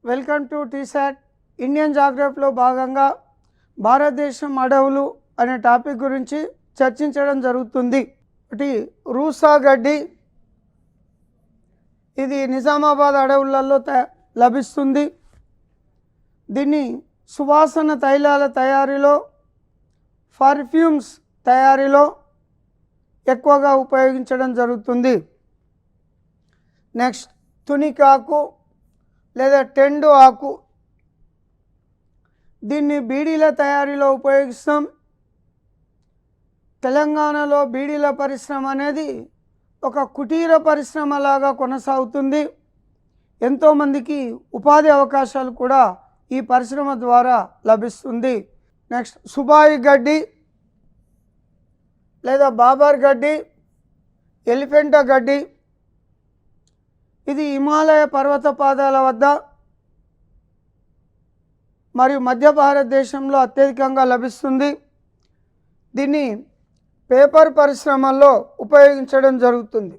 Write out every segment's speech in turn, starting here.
Welcome to T-SAT. Indian జాగ్రఫీలో భాగంగా భారతదేశం అడవులు అనే టాపిక్ గురించి చర్చించడం జరుగుతుంది. ఒకటి రూసా గడ్డి, ఇది నిజామాబాద్ అడవులలో లభిస్తుంది. దీన్ని సువాసన తైలాల తయారీలో, పర్ఫ్యూమ్స్ తయారీలో ఎక్కువగా ఉపయోగించడం జరుగుతుంది. నెక్స్ట్ తునికాకు లేదా టెండు ఆకు, దీన్ని బీడీల తయారీలో ఉపయోగిస్తాం. తెలంగాణలో బీడీల పరిశ్రమ అనేది ఒక కుటీర పరిశ్రమలాగా కొనసాగుతుంది. ఎంతోమందికి ఉపాధి అవకాశాలు కూడా ఈ పరిశ్రమ ద్వారా లభిస్తుంది. నెక్స్ట్ సుబాయి గడ్డి లేదా బాబర్ గడ్డి, ఎలిఫెంటా గడ్డి, ఇది హిమాలయ పర్వత పాదాల వద్ద మరియు మధ్య భారతదేశంలో అత్యధికంగా లభిస్తుంది. దీన్ని పేపర్ పరిశ్రమల్లో ఉపయోగించడం జరుగుతుంది.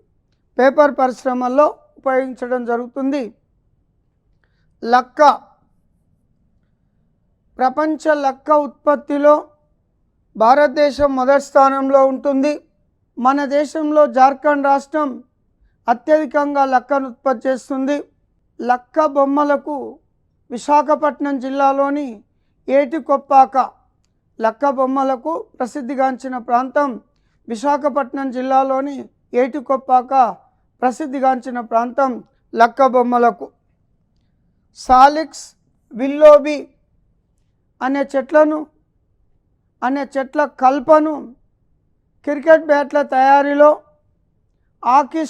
లక్క, ప్రపంచ లక్క ఉత్పత్తిలో భారతదేశం మొదటి స్థానంలో ఉంటుంది. మన దేశంలో జార్ఖండ్ రాష్ట్రం అత్యధికంగా లక్కను ఉత్పత్తి చేస్తుంది. లక్క బొమ్మలకు విశాఖపట్నం జిల్లాలోని ఏటికొప్పాక, లక్క బొమ్మలకు ప్రసిద్ధిగాంచిన ప్రాంతం విశాఖపట్నం జిల్లాలోని ఏటికొప్పాక ప్రసిద్ధిగాంచిన ప్రాంతం లక్క బొమ్మలకు. సాలిక్స్, విల్లోబి అనే చెట్ల కల్పను క్రికెట్ బ్యాట్ల తయారీలో, హాకీ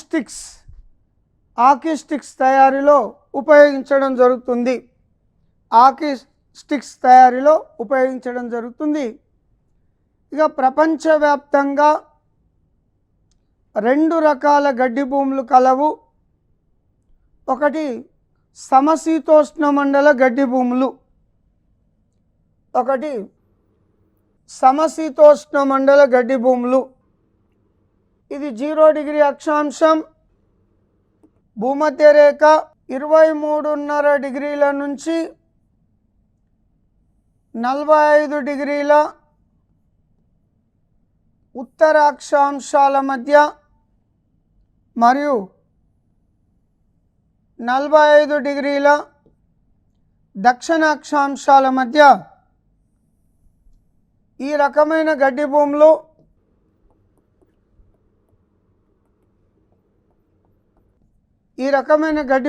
స్టిక్స్ తయారీలో ఉపయోగించడం జరుగుతుంది. ఇక ప్రపంచవ్యాప్తంగా 2 రకాల గడ్డి భూములు కలవు. ఒకటి సమశీతోష్ణ మండల గడ్డి భూములు, ఇది 0 డిగ్రీ అక్షాంశం, భూమధ్య రేఖ 23.5 డిగ్రీల నుంచి 45 డిగ్రీల ఉత్తర అక్షాంశాల మధ్య మరియు 45 డిగ్రీల దక్షిణ అక్షాంశాల మధ్య ఈ రకమైన గడ్డి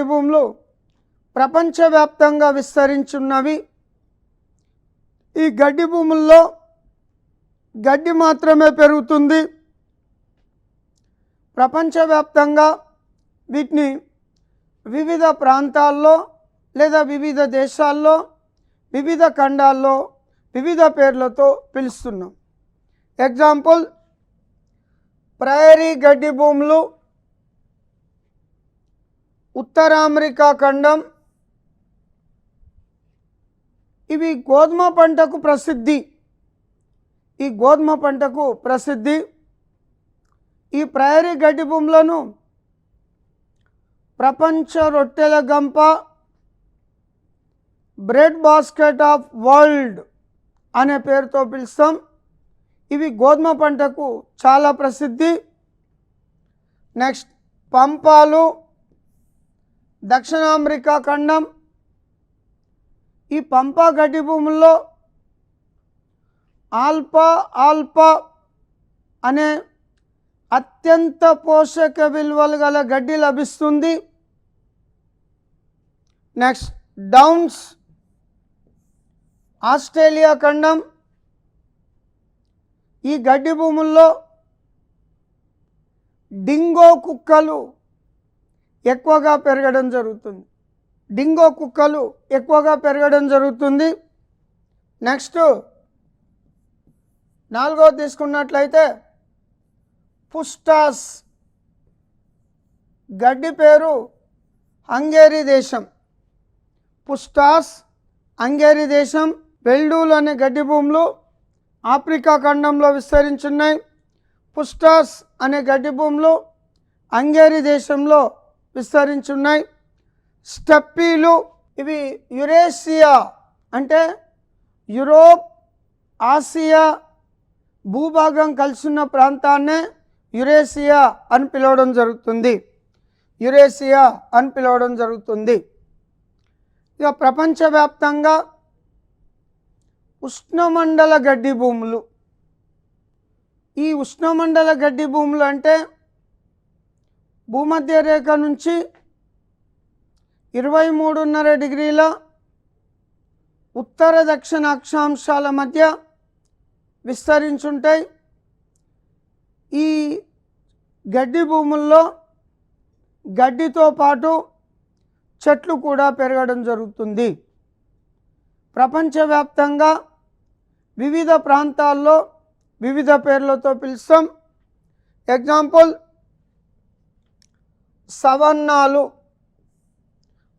భూములు ప్రపంచవ్యాప్తంగా విస్తరించున్నవి. ఈ గడ్డి భూముల్లో గడ్డి మాత్రమే పెరుగుతుంది. ప్రపంచవ్యాప్తంగా వీటిని వివిధ ప్రాంతాల్లో లేదా వివిధ దేశాల్లో, వివిధ ఖండాల్లో వివిధ పేర్లతో పిలుస్తున్నాం. ఎగ్జాంపుల్, ప్రైరీ గడ్డి భూములు ఉత్తర అమెరికా ఖండం, ఇవి గోధుమ పంటకు ప్రసిద్ధి. ఈ ప్రైరీ గడ్డి భూములను ప్రపంచ రొట్టెల గంప, బ్రెడ్ బాస్కెట్ ఆఫ్ వరల్డ్ అనే పేరుతో పిలుస్తాం. ఇవి గోధుమ పంటకు చాలా ప్రసిద్ధి. నెక్స్ట్ పంపాలు, దక్షిణ అమెరికా ఖండం, ఈ పంపా గడ్డి భూముల్లో ఆల్పా అనే అత్యంత పోషక విలువలు గల గడ్డి లభిస్తుంది. నెక్స్ట్ డౌన్స్, ఆస్ట్రేలియా ఖండం, ఈ గడ్డి భూముల్లో డింగో కుక్కలు ఎక్కువగా పెరగడం జరుగుతుంది. నెక్స్ట్ 4వ తీసుకున్నట్లయితే పుస్టాస్, గడ్డి పేరు హంగేరీ దేశం. వెల్డూలు అనే గడ్డి భూములు ఆఫ్రికా ఖండంలో విస్తరించున్నాయి. పుస్టాస్ అనే గడ్డి భూములు హంగేరీ దేశంలో విస్తరించున్నాయి. స్టెప్పీలు, ఇవి యురేషియా అంటే యూరోప్, ఆసియా భూభాగం కలిసిన ప్రాంతాన్నే యురేషియా అని పిలవడం జరుగుతుంది. యురేషియా అని పిలవడం జరుగుతుంది. ఇక ప్రపంచవ్యాప్తంగా ఉష్ణమండల గడ్డి భూములు. ఈ ఉష్ణమండల గడ్డి భూములు అంటే భూమధ్య రేఖ నుంచి 23.5 డిగ్రీల ఉత్తర దక్షిణ అక్షాంశాల మధ్య విస్తరించుంటాయి. ఈ గడ్డి భూముల్లో గడ్డితో పాటు చెట్లు కూడా పెరగడం జరుగుతుంది. ప్రపంచవ్యాప్తంగా వివిధ ప్రాంతాల్లో వివిధ పేర్లతో పిలుస్తాం. ఎగ్జాంపుల్ సవన్నాలు,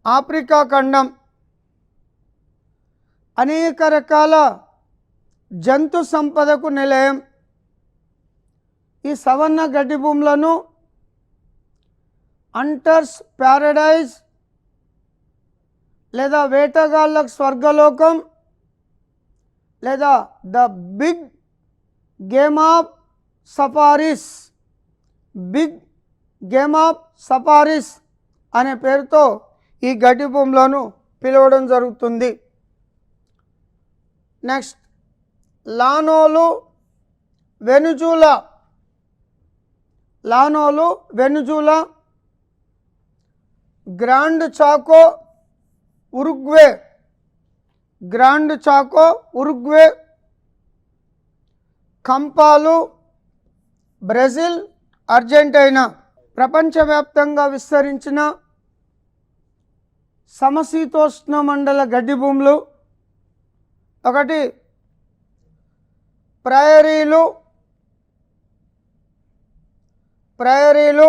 ఆఫ్రికా ఖండం, అనేక రకాల జంతు సంపదకు నిలయం. ఈ సవన్న గడ్డి భూములను హంటర్స్ ప్యారడైజ్ లేదా వేటగాళ్ళకు స్వర్గలోకం లేదా the big game of safaris, big game of safaris అనే పేరుతో ఈ గడ్డి భూములను పిలవడం జరుగుతుంది. నెక్స్ట్ లానోలు, వెనుజులా. లానోలు, Venezuela, grand Chaco, Uruguay, grand Chaco, Uruguay, కంపాలు, బ్రెజిల్, అర్జెంటీనా. ప్రపంచవ్యాప్తంగా విస్తరించిన సమశీతోష్ణ మండల గడ్డి భూములు. ఒకటి ప్రయరీలు, ప్రయరీలు,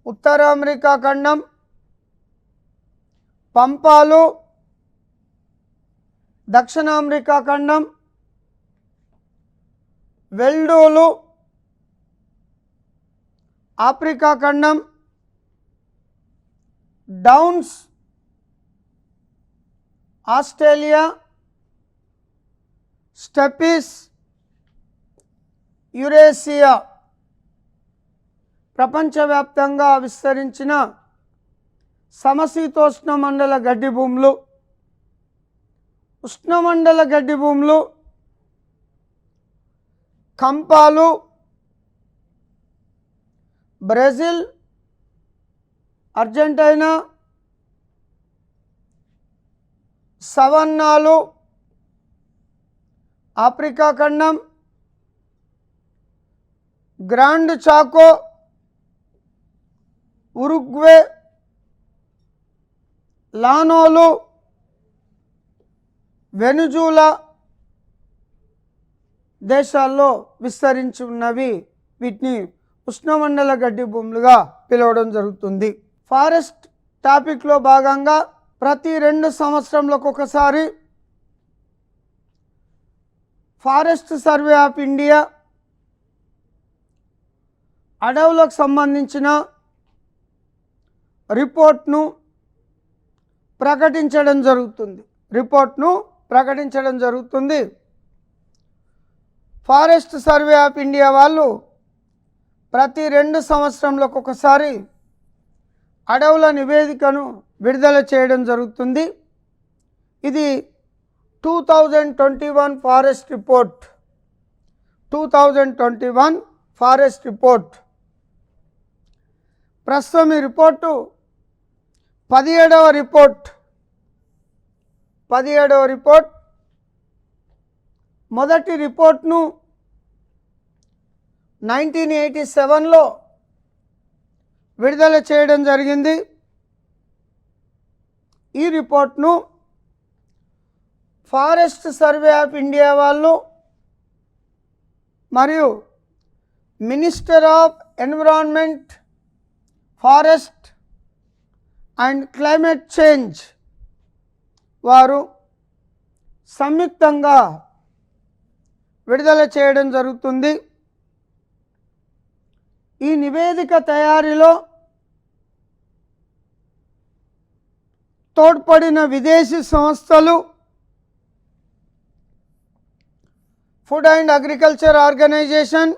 ఉత్తర అమెరికా ఖండం, పంపాలు, దక్షిణ అమెరికా ఖండం, వెల్డోలు, ఆఫ్రికా ఖండం, డౌన్స్, ఆస్ట్రేలియా, స్టెపిస్, యురేషియా. ప్రపంచవ్యాప్తంగా విస్తరించిన సమశీతోష్ణ మండల గడ్డి భూములు. ఉష్ణమండల గడ్డి భూములు కంపాలు, బ్రెజిల్, అర్జెంటీనా, సవన్నాలు, ఆఫ్రికా ఖండం, గ్రాండ్ చాకో, ఉరుగ్వే, లానోలు, వెనుజులా దేశాల్లో విస్తరించి ఉన్నవి. వీటిని ఉష్ణమండల గడ్డి భూములుగా పిలవడం జరుగుతుంది. ఫారెస్ట్ టాపిక్లో భాగంగా ప్రతి 2 సంవత్సరంలకు ఒకసారి ఫారెస్ట్ సర్వే ఆఫ్ ఇండియా అడవులకు సంబంధించిన రిపోర్ట్ను ప్రకటించడం జరుగుతుంది. ఫారెస్ట్ సర్వే ఆఫ్ ఇండియా వాళ్ళు ప్రతి 2 సంవత్సరంలకు ఒకసారి అడవుల నివేదికను విడుదల చేయడం జరుగుతుంది. ఇది 2021 ఫారెస్ట్ రిపోర్ట్. 2021 forest report. ప్రస్తుతం ఈ రిపోర్టు 17వ రిపోర్ట్. 17వ రిపోర్ట్. మొదటి రిపోర్ట్ను 1987లో విడుదల చేయడం జరిగింది. ఈ రిపోర్ట్ను ఫారెస్ట్ సర్వే ఆఫ్ ఇండియా వాళ్ళు మరియు minister of environment, forest and climate change వారు సంయుక్తంగా విడుదల చేయడం జరుగుతుంది. ఈ నివేదిక తయారీలో తోడ్పడిన విదేశీ సంస్థలు ఫుడ్ అండ్ అగ్రికల్చర్ ఆర్గనైజేషన్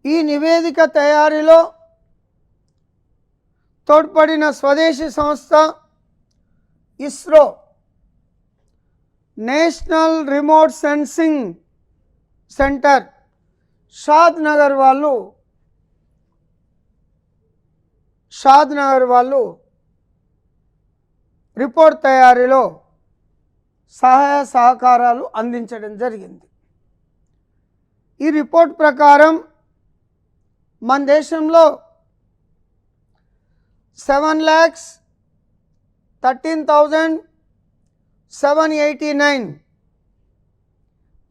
ఈ నివేదిక తయారీలో తోడ్పడిన స్వదేశీ సంస్థ ISRO, national remote sensing centre Shadnagar వాళ్ళు రిపోర్ట్ తయారీలో సహాయ సహకారాలు అందించడం జరిగింది. ఈ రిపోర్ట్ ప్రకారం మన దేశంలో 7,13,789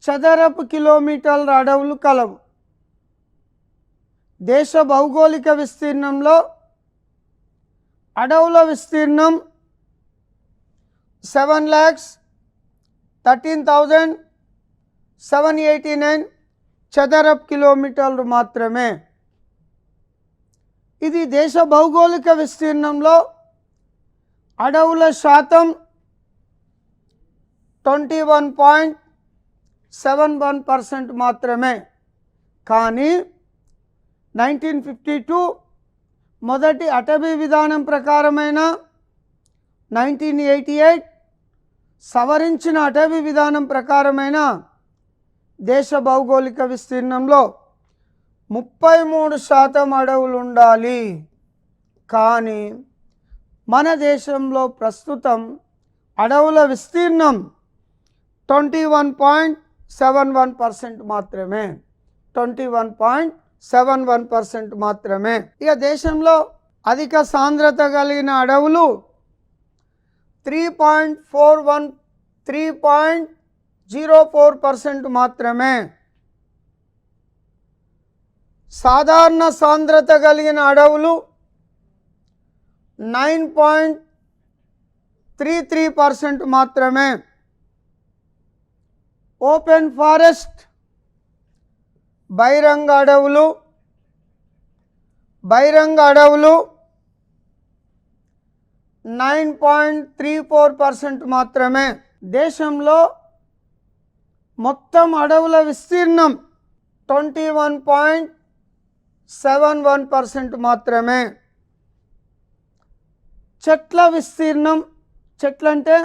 చదరపు కిలోమీటర్ల అడవులు కలవు. దేశ భౌగోళిక విస్తీర్ణంలో అడవుల విస్తీర్ణం 7,13,789 చదరపు కిలోమీటర్లు మాత్రమే. ఇది దేశ భౌగోళిక విస్తీర్ణంలో అడవుల శాతం 21.71% మాత్రమే. కానీ 1952 మొదటి అటవీ విధానం ప్రకారమైన 1988 సవరించిన అటవీ విధానం ప్రకారమైన దేశ భౌగోళిక విస్తీర్ణంలో 33% అడవులు ఉండాలి. కానీ మన దేశంలో ప్రస్తుతం అడవుల విస్తీర్ణం 21.71% మాత్రమే. 21.71% మాత్రమే. ఇక దేశంలో అధిక సాంద్రత కలిగిన అడవులు 3.04% మాత్రమే. సాధారణ సాంద్రత కలిగిన అడవులు 9.33% మాత్రమే. ఓపెన్ ఫారెస్ట్ బహిరంగ అడవులు 9.34% మాత్రమే. దేశంలో మొత్తం అడవుల విస్తీర్ణం 21.71% మాత్రమే. చెట్ల విస్తీర్ణం, చెట్లంటే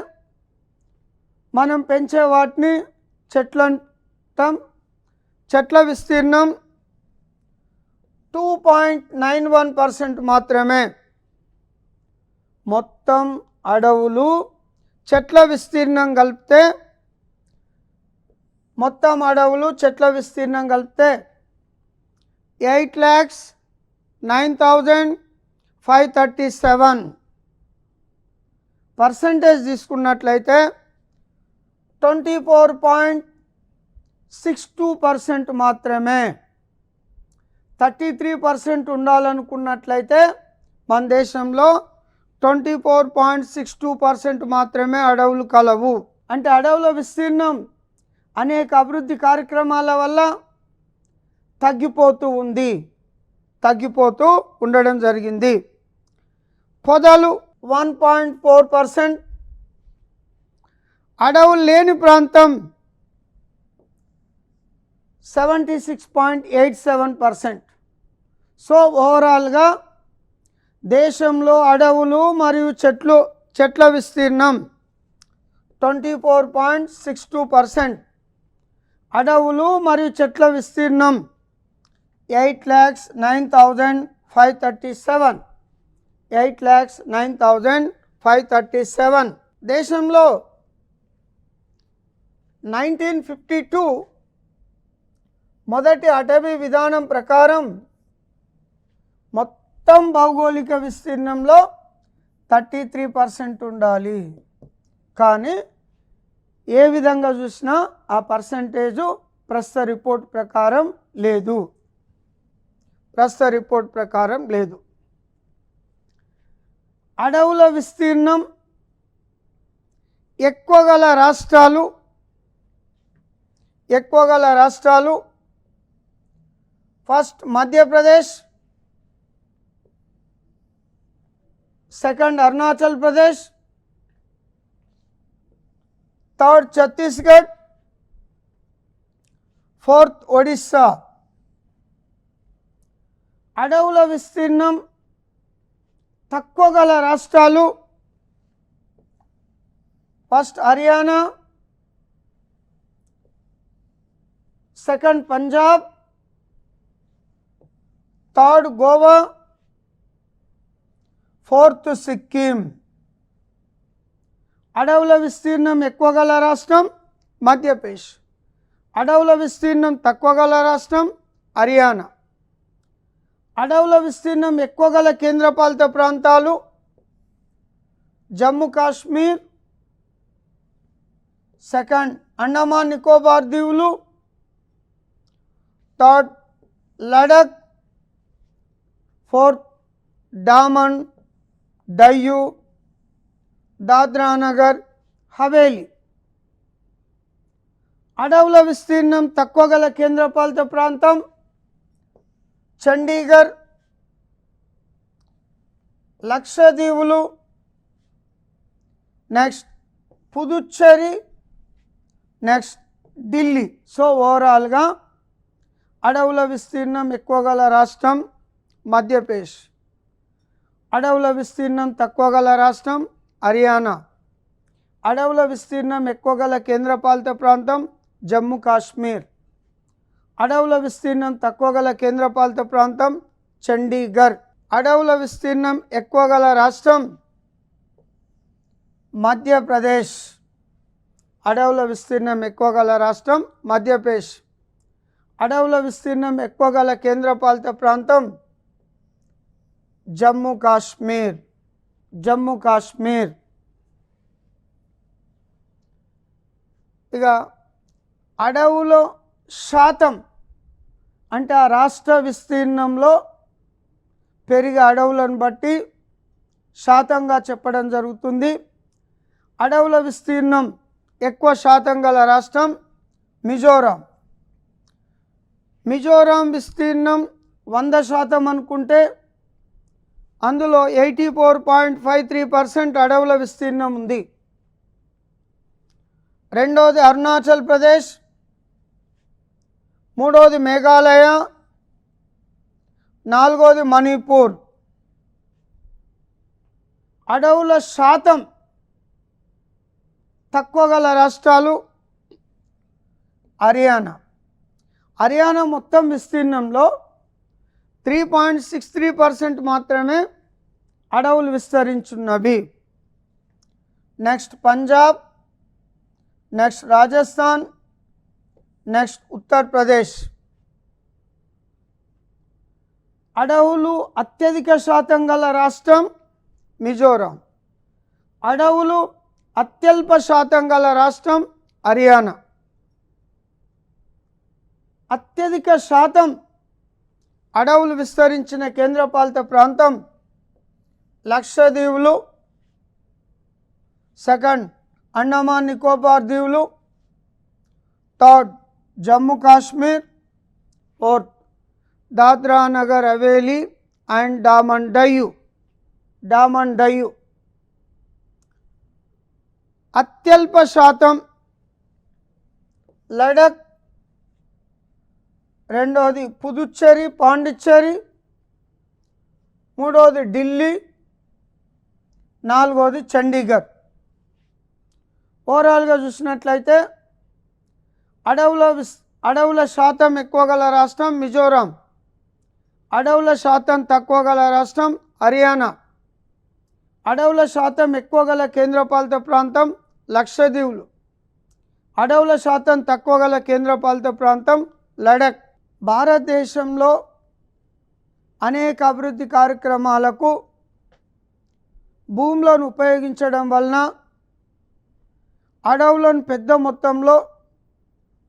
మనం పెంచే వాటిని చెట్లు అంటాం. చెట్ల విస్తీర్ణం 2.91% మాత్రమే. మొత్తం అడవులు చెట్ల విస్తీర్ణం కలిపితే 8,09,537. పర్సంటేజ్ తీసుకున్నట్లయితే 24.62% మాత్రమే. 33% ఉండాలనుకున్నట్లయితే మన దేశంలో 24.62% మాత్రమే అడవులు కలవు. అంటే అడవుల విస్తీర్ణం అనేక అభివృద్ధి కార్యక్రమాల వల్ల తగ్గిపోతూ ఉండడం జరిగింది. పొదలు 1.4%, అడవులు లేని ప్రాంతం 76.87%. సో ఓవరాల్గా దేశంలో అడవులు మరియు చెట్ల విస్తీర్ణం 24.62%, అడవులు మరియు చెట్ల విస్తీర్ణం 8,09,537. 8,09,537. దేశంలో 1952 మొదటి అటవీ విధానం ప్రకారం మొత్తం భౌగోళిక విస్తీర్ణంలో 33% ఉండాలి. కానీ ఏ విధంగా చూసినా ఆ పర్సంటేజు ప్రస్తుత రిపోర్ట్ ప్రకారం లేదు. అడవుల విస్తీర్ణం ఎక్కువ గల రాష్ట్రాలు first Madhya Pradesh, second Arunachal Pradesh, third Chhattisgarh, fourth Odisha. అడవుల విస్తీర్ణం తక్కువ గల రాష్ట్రాలు first Haryana, second Punjab, third Goa, fourth Sikkim. అడవుల విస్తీర్ణం ఎక్కువ గల రాష్ట్రం మధ్యప్రదేశ్, అడవుల విస్తీర్ణం తక్కువ గల రాష్ట్రం హర్యానా. అడవుల విస్తీర్ణం ఎక్కువ గల కేంద్రపాలిత ప్రాంతాలు జమ్మూ కాశ్మీర్, సెకండ్ అండమాన్ నికోబార్ దీవులు, థర్డ్ లడఖ్, ఫోర్త్ డామన్ డయ్యూ, దాద్రా నగర్ హవేలీ. అడవుల విస్తీర్ణం తక్కువ గల కేంద్రపాలిత ప్రాంతం చండీగఢ్, లక్షద్వీపులు, next Puducherry, next Delhi. So ఓవరాల్గా అడవుల విస్తీర్ణం ఎక్కువ గల రాష్ట్రం మధ్యప్రదేశ్, అడవుల విస్తీర్ణం తక్కువ గల రాష్ట్రం హర్యానా, అడవుల విస్తీర్ణం ఎక్కువ గల కేంద్రపాలిత ప్రాంతం జమ్మూ కాశ్మీర్, అడవుల విస్తీర్ణం తక్కువ గల కేంద్రపాలిత ప్రాంతం చండీగఢ్. అడవుల విస్తీర్ణం ఎక్కువ గల రాష్ట్రం మధ్యప్రదేశ్, అడవుల విస్తీర్ణం ఎక్కువ గల రాష్ట్రం మధ్యప్రదేశ్, అడవుల విస్తీర్ణం ఎక్కువ గల కేంద్రపాలిత ప్రాంతం జమ్మూ కాశ్మీర్, జమ్మూ కాశ్మీర్. ఇక అడవుల శాతం అంటే ఆ రాష్ట్ర విస్తీర్ణంలో పెరిగే అడవులను బట్టి శాతంగా చెప్పడం జరుగుతుంది. అడవుల విస్తీర్ణం ఎక్కువ శాతం గల రాష్ట్రం మిజోరాం. మిజోరాం విస్తీర్ణం 100% అనుకుంటే అందులో 84.53% అడవుల విస్తీర్ణం ఉంది. రెండవది అరుణాచల్ ప్రదేశ్, మూడవది మేఘాలయ, నాలుగవది మణిపూర్. అడవుల శాతం తక్కువ గల రాష్ట్రాలు హర్యానా. హర్యానా మొత్తం విస్తీర్ణంలో 3.63% మాత్రమే అడవులు విస్తరించున్నవి. Next Punjab, next Rajasthan, next Uttar Pradesh. అడవులు అత్యధిక శాతం గల రాష్ట్రం మిజోరాం, అడవులు అత్యల్ప శాతం గల రాష్ట్రం హర్యానా. అత్యధిక శాతం అడవులు విస్తరించిన కేంద్రపాలిత ప్రాంతం లక్షద్వీపులు, సెకండ్ అండమాన్ నికోబార్ దీవులు, third Jammu Kashmir, fourth Dadra Nagar Haveli and Daman Diu. అత్యల్ప శాతం లడఖ్, రెండవది పుదుచ్చేరి పాండిచ్చేరి, మూడవది ఢిల్లీ, నాలుగవది చండీగఢ్. ఓవరాల్గా చూసినట్లయితే అడవుల శాతం ఎక్కువ గల రాష్ట్రం మిజోరాం, అడవుల శాతం తక్కువ గల రాష్ట్రం హర్యానా, అడవుల శాతం ఎక్కువ గల కేంద్రపాలిత ప్రాంతం లక్షద్వీపులు, అడవుల శాతం తక్కువ గల కేంద్రపాలిత ప్రాంతం లడఖ్. భారతదేశంలో అనేక అభివృద్ధి కార్యక్రమాలకు భూములను ఉపయోగించడం వలన అడవులను పెద్ద మొత్తంలో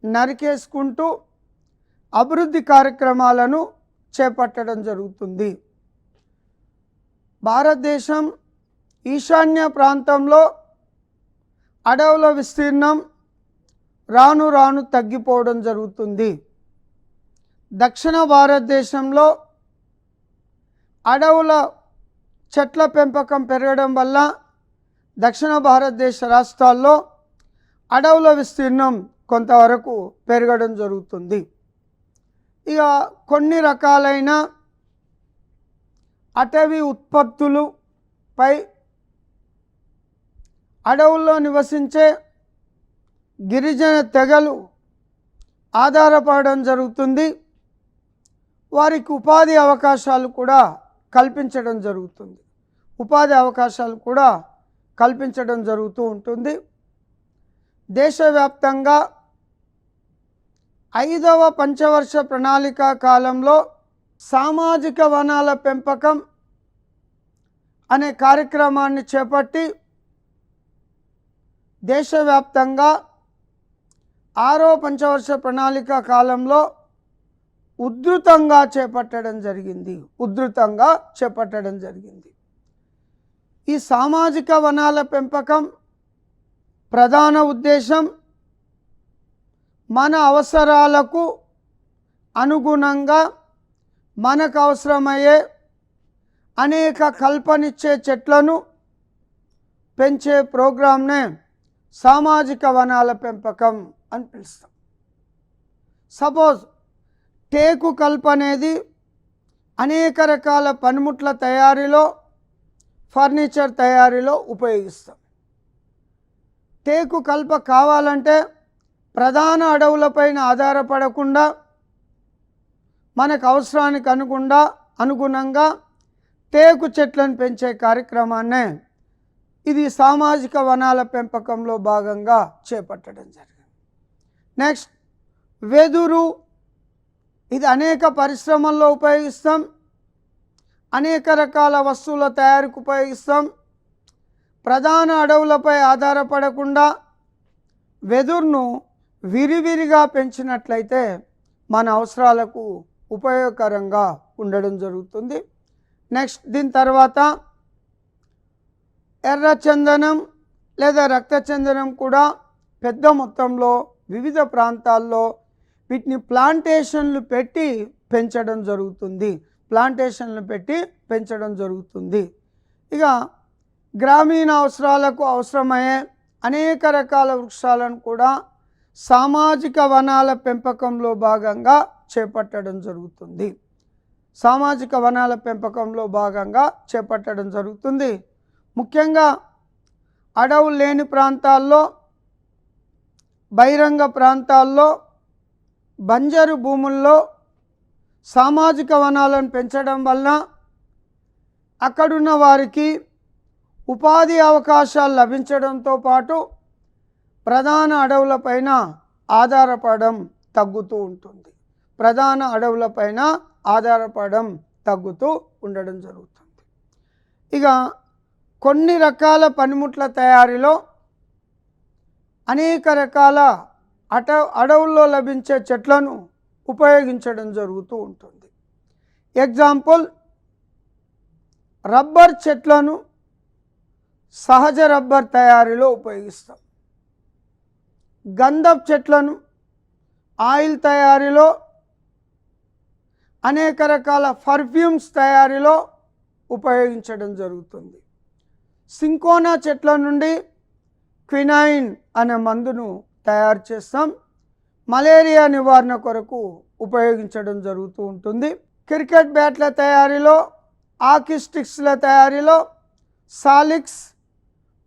నరికేసుకుంటూ అభివృద్ధి కార్యక్రమాలను చేపట్టడం జరుగుతుంది. భారతదేశం ఈశాన్య ప్రాంతంలో అడవుల విస్తీర్ణం రాను రాను తగ్గిపోవడం జరుగుతుంది. దక్షిణ భారతదేశంలో అడవుల చెట్ల పెంపకం పెరగడం వల్ల దక్షిణ భారతదేశ రాష్ట్రాల్లో అడవుల విస్తీర్ణం కొంతవరకు పెరగడం జరుగుతుంది. ఇక కొన్ని రకాలైన అటవీ ఉత్పత్తులపై అడవుల్లో నివసించే గిరిజన తెగలు ఆధారపడడం జరుగుతుంది. వారికి ఉపాధి అవకాశాలు కూడా కల్పించడం జరుగుతుంది. జరుగుతూ ఉంటుంది. దేశవ్యాప్తంగా 5వ పంచవర్ష ప్రణాళిక కాలంలో సామాజిక వనాల పెంపకం అనే కార్యక్రమాన్ని చేపట్టి దేశవ్యాప్తంగా 6వ పంచవర్ష ప్రణాళిక కాలంలో ఉధృతంగా చేపట్టడం జరిగింది. ఈ సామాజిక వనాల పెంపకం ప్రధాన ఉద్దేశం మన అవసరాలకు అనుగుణంగా మనకు అవసరమయ్యే అనేక కల్పనిచ్చే చెట్లను పెంచే ప్రోగ్రాంనే సామాజిక వనాల పెంపకం అని పిలుస్తాం. సపోజ్ టేకు కల్ప అనేది అనేక రకాల పనిముట్ల తయారీలో, ఫర్నిచర్ తయారీలో ఉపయోగిస్తాం. టేకు కల్ప కావాలంటే ప్రధాన అడవులపైన ఆధారపడకుండా మనకు అవసరానికి అనుగుణంగా టేకు చెట్లను పెంచే కార్యక్రమాన్నే ఇది సామాజిక వనాల పెంపకంలో భాగంగా చేపట్టడం జరిగింది. నెక్స్ట్ వెదురు, ఇది అనేక పరిశ్రమల్లో ఉపయోగిస్తాం, అనేక రకాల వస్తువుల తయారీకి ఉపయోగిస్తాం. ప్రధాన అడవులపై ఆధారపడకుండా వెదురును విరివిరిగా పెంచినట్లయితే మన అవసరాలకు ఉపయోగకరంగా ఉండడం జరుగుతుంది. నెక్స్ట్ దీని తర్వాత ఎర్ర చందనం లేదా రక్త చందనం కూడా పెద్ద మొత్తంలో వివిధ ప్రాంతాల్లో వీటిని ప్లాంటేషన్లు పెట్టి పెంచడం జరుగుతుంది. ఇక గ్రామీణ అవసరాలకు అవసరమయ్యే అనేక రకాల వృక్షాలను కూడా సామాజిక వనాల పెంపకంలో భాగంగా చేపట్టడం జరుగుతుంది. ముఖ్యంగా అడవులు లేని ప్రాంతాల్లో, బహిరంగ ప్రాంతాల్లో, బంజరు భూముల్లో సామాజిక వనాలను పెంచడం వల్ల అక్కడున్న వారికి ఉపాధి అవకాశాలు లభించడంతో పాటు ప్రధాన అడవులపైన ఆధారపడడం తగ్గుతూ ఉండడం జరుగుతుంది. ఇక కొన్ని రకాల పనిముట్ల తయారీలో అనేక రకాల అడవుల్లో లభించే చెట్లను ఉపయోగించడం జరుగుతూ ఉంటుంది. ఎగ్జాంపుల్, రబ్బర్ చెట్లను సహజ రబ్బర్ తయారీలో ఉపయోగిస్తాం. గంధపు చెట్లను ఆయిల్ తయారీలో, అనేక రకాల పర్ఫ్యూమ్స్ తయారీలో ఉపయోగించడం జరుగుతుంది. సింకోనా చెట్ల నుండి క్వినైన్ అనే మందును తయారు చేస్తాం. మలేరియా నివారణ కొరకు ఉపయోగించడం జరుగుతూ ఉంటుంది. క్రికెట్ బ్యాట్ల తయారీలో, హాకీ స్టిక్స్ల తయారీలో సాలిక్స్,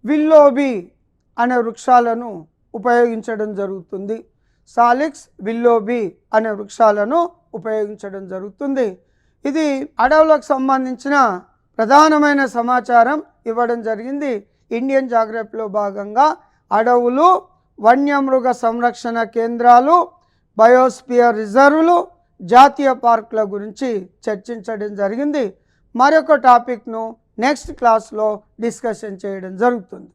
విల్లోబీ అనే వృక్షాలను ఉపయోగించడం జరుగుతుంది. ఇది అడవులకు సంబంధించిన ప్రధానమైన సమాచారం ఇవ్వడం జరిగింది. ఇండియన్ జాగ్రఫీలో భాగంగా అడవులు, వన్యమృగ సంరక్షణ కేంద్రాలు, బయోస్పియర్ రిజర్వులు, జాతీయ పార్కుల గురించి చర్చించడం జరిగింది. మరొక టాపిక్ను నెక్స్ట్ క్లాస్లో డిస్కషన్ చేయడం జరుగుతుంది.